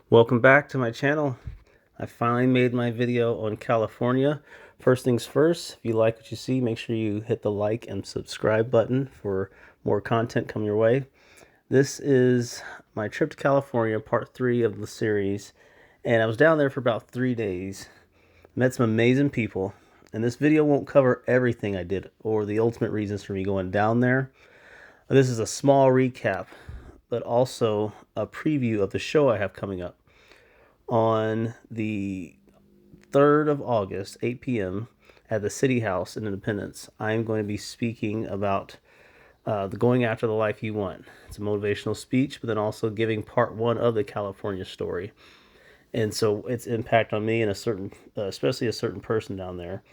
Welcome back to my channel. I finally made my video on California. First things first, if you like what you see, make sure you hit the like and subscribe button for more content coming your way. This is my trip to California, part 3 of the series, and I was down there for about 3 days. Met some amazing people, and this video won't cover everything I did or the ultimate reasons for me going down there. This is a small recap, but also a preview of the show I have coming up. On the 3rd of August, 8 p.m. at the City House in Independence, I'm going to be speaking about the Going After the Life You Want. It's a motivational speech, but then also giving part 1 of the California story. And so its impact on me and a certain, especially a certain person down there.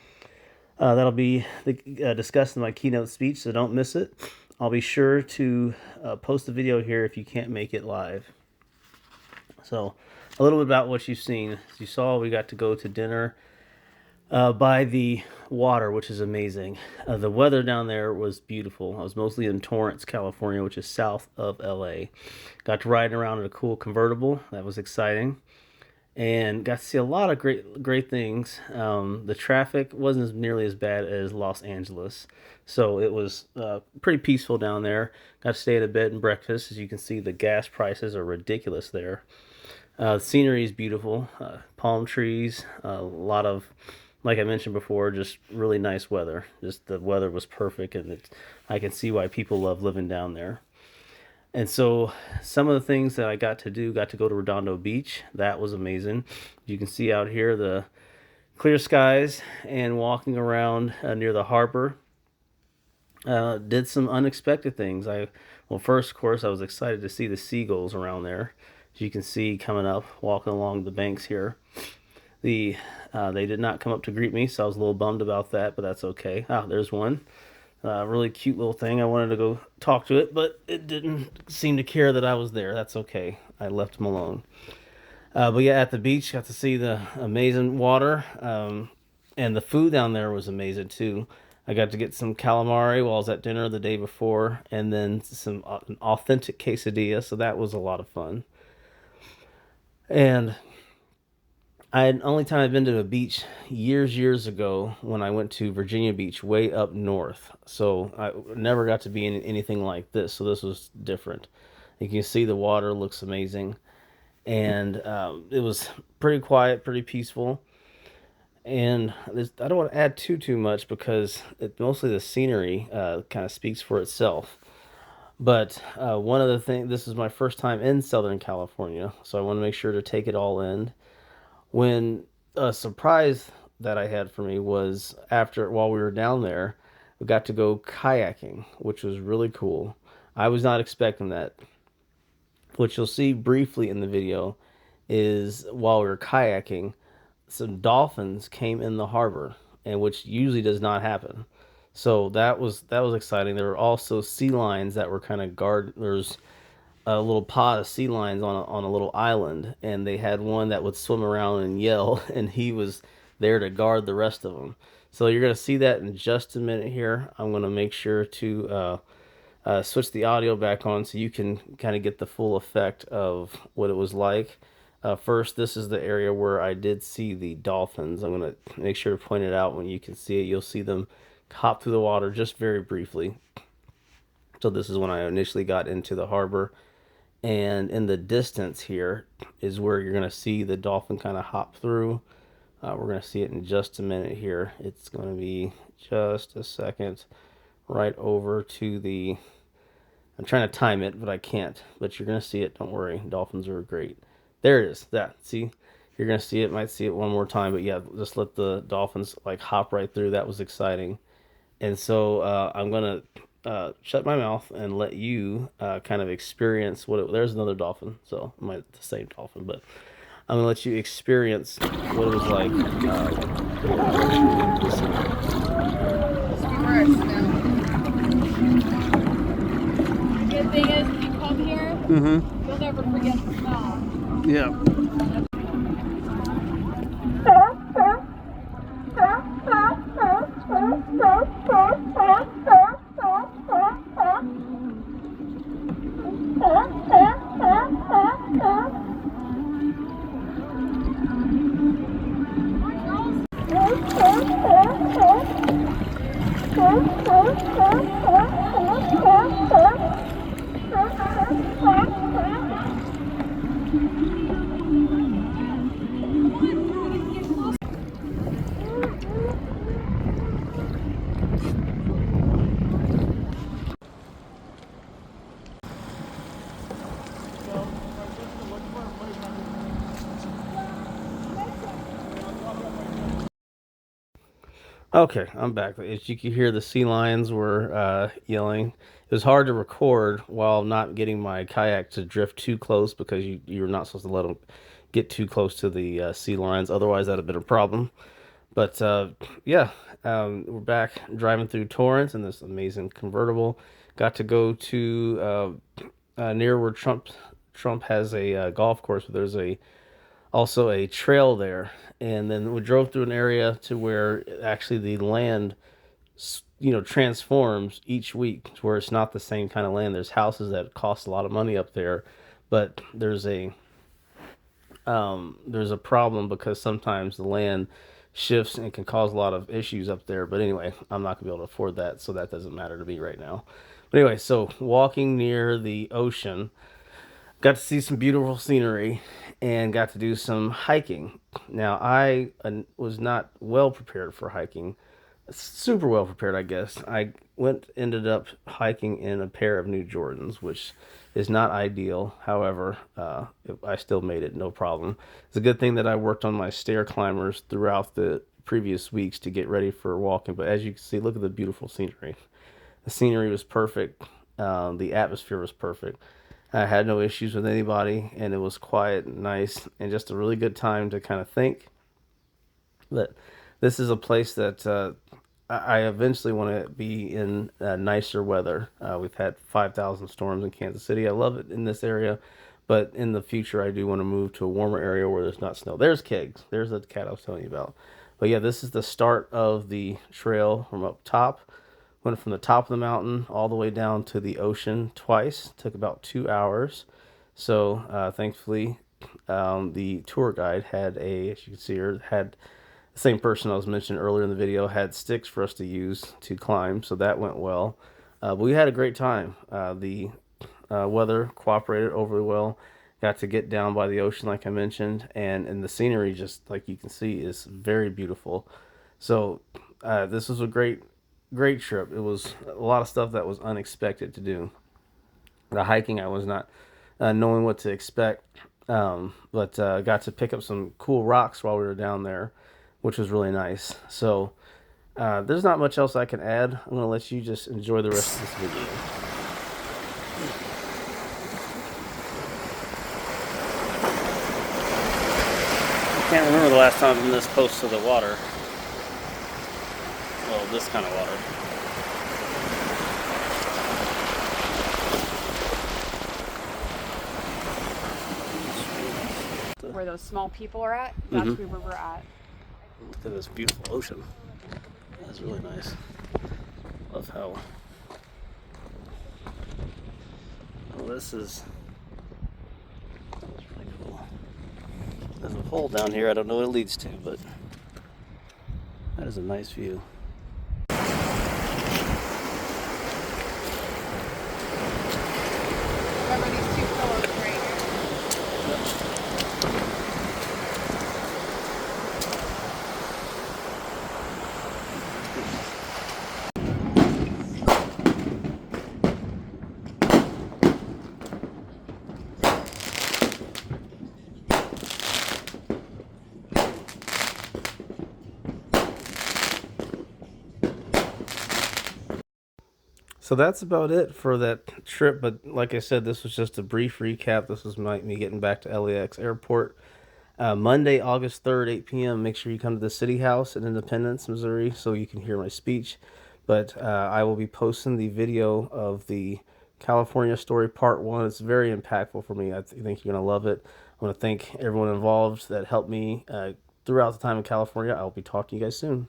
That'll be discussed in my keynote speech, so don't miss it. I'll be sure to post the video here if you can't make it live. So, a little bit about what you've seen. As you saw, we got to go to dinner by the water, which is amazing. The weather down there was beautiful. I was mostly in Torrance, California, which is south of LA. Got to ride around in a cool convertible. That was exciting. And got to see a lot of great things. The traffic wasn't nearly as bad as Los Angeles, so it was pretty peaceful down there. Got to stay at a bed and breakfast. As you can see, the gas prices are ridiculous there. The scenery is beautiful. Palm trees, a lot of, like I mentioned before, just really nice weather. Just the weather was perfect, and I can see why people love living down there. And so some of the things that I got to do, got to go to Redondo Beach. That was amazing. You can see out here the clear skies and walking around near the harbor. Did some unexpected things. Well, first, of course, I was excited to see the seagulls around there. As you can see coming up, walking along the banks here. They did not come up to greet me, so I was a little bummed about that, but that's okay. There's one. Really cute little thing. I wanted to go talk to it, but it didn't seem to care that I was there. That's okay. I left him alone. But yeah, at the beach, got to see the amazing water. And the food down there was amazing too. I got to get some calamari while I was at dinner the day before, and then some an authentic quesadilla, so that was a lot of fun. And only time I've been to a beach years ago when I went to Virginia Beach way up north. So I never got to be in anything like this. So this was different. You can see the water looks amazing. And it was pretty quiet, pretty peaceful. And I don't want to add too much because mostly the scenery kind of speaks for itself. But one of the things, this is my first time in Southern California, so I want to make sure to take it all in. When a surprise that I had for me was while we were down there, we got to go kayaking, which was really cool. I was not expecting that. What you'll see briefly in the video is while we were kayaking, some dolphins came in the harbor, and which usually does not happen. So that was exciting. There were also sea lions that were kind of there's a little pod of sea lions on a little island, and they had one that would swim around and yell, and he was there to guard the rest of them. So you're going to see that in just a minute here. I'm going to make sure to switch the audio back on so you can kind of get the full effect of what it was like. First, this is the area where I did see the dolphins. I'm going to make sure to point it out when you can see it. You'll see them hop through the water just very briefly. So this is when I initially got into the harbor. And in the distance here is where you're going to see the dolphin kind of hop through. We're going to see it in just a minute here. It's going to be just a second right over to the... I'm trying to time it, but I can't. But you're going to see it. Don't worry. Dolphins are great. There it is. See? You're going to see it. Might see it one more time. But yeah, just let the dolphins like hop right through. That was exciting. And so I'm going to shut my mouth and let you kind of experience there's another dolphin, so it might be the same dolphin, but I'm gonna let you experience what it was like. Good thing is, if you come here, you'll never forget the smell. Yeah. Okay, I'm back. As you can hear, the sea lions were yelling. It was hard to record while not getting my kayak to drift too close because you're not supposed to let them get too close to the sea lions. Otherwise, that'd have been a problem. But yeah, we're back driving through Torrance in this amazing convertible. Got to go to near where Trump has a golf course. But there's also a trail there, and then we drove through an area to where actually the land transforms each week to where it's not the same kind of land. There's houses that cost a lot of money up there, but there's a problem because sometimes the land shifts and can cause a lot of issues up there. But anyway, I'm not gonna be able to afford that, so that doesn't matter to me right now. But anyway, so walking near the ocean, got to see some beautiful scenery and got to do some hiking. Now, I was not well prepared for hiking, super well prepared, I guess. Ended up hiking in a pair of new Jordans, which is not ideal. However, I still made it, no problem. It's a good thing that I worked on my stair climbers throughout the previous weeks to get ready for walking. But as you can see, look at the beautiful scenery. The scenery was perfect. The atmosphere was perfect. I had no issues with anybody, and it was quiet and nice, and just a really good time to kind of think that this is a place that I eventually want to be in nicer weather. We've had 5,000 storms in Kansas City. I love it in this area, but in the future, I do want to move to a warmer area where there's not snow. There's Kegs. There's the cat I was telling you about. But yeah, this is the start of the trail from up top. Went from the top of the mountain all the way down to the ocean twice. Took about 2 hours. So thankfully, the tour guide had as you can see here, had the same person I was mentioning earlier in the video, had sticks for us to use to climb. So that went well. But we had a great time. The weather cooperated overly well. Got to get down by the ocean, like I mentioned, and the scenery, just like you can see, is very beautiful. So this was a great trip. It was a lot of stuff that was unexpected to do. The hiking, I was not knowing what to expect, but got to pick up some cool rocks while we were down there, which was really nice. So there's not much else I can add. I'm going to let you just enjoy the rest of this video. I can't remember the last time I've been this close to the water. Well, this kind of water. Where those small people are at, that's where we're at. Look at this beautiful ocean. That's really nice. Love how. Well, that's really cool. There's a hole down here. I don't know what it leads to, but that is a nice view. Remember these two pillows right here? So that's about it for that trip. But like I said, this was just a brief recap. This was me getting back to LAX Airport. Monday, August 3rd, 8 p.m. Make sure you come to the City House in Independence, Missouri, so you can hear my speech. But I will be posting the video of the California story part 1. It's very impactful for me. I think you're going to love it. I want to thank everyone involved that helped me throughout the time in California. I'll be talking to you guys soon.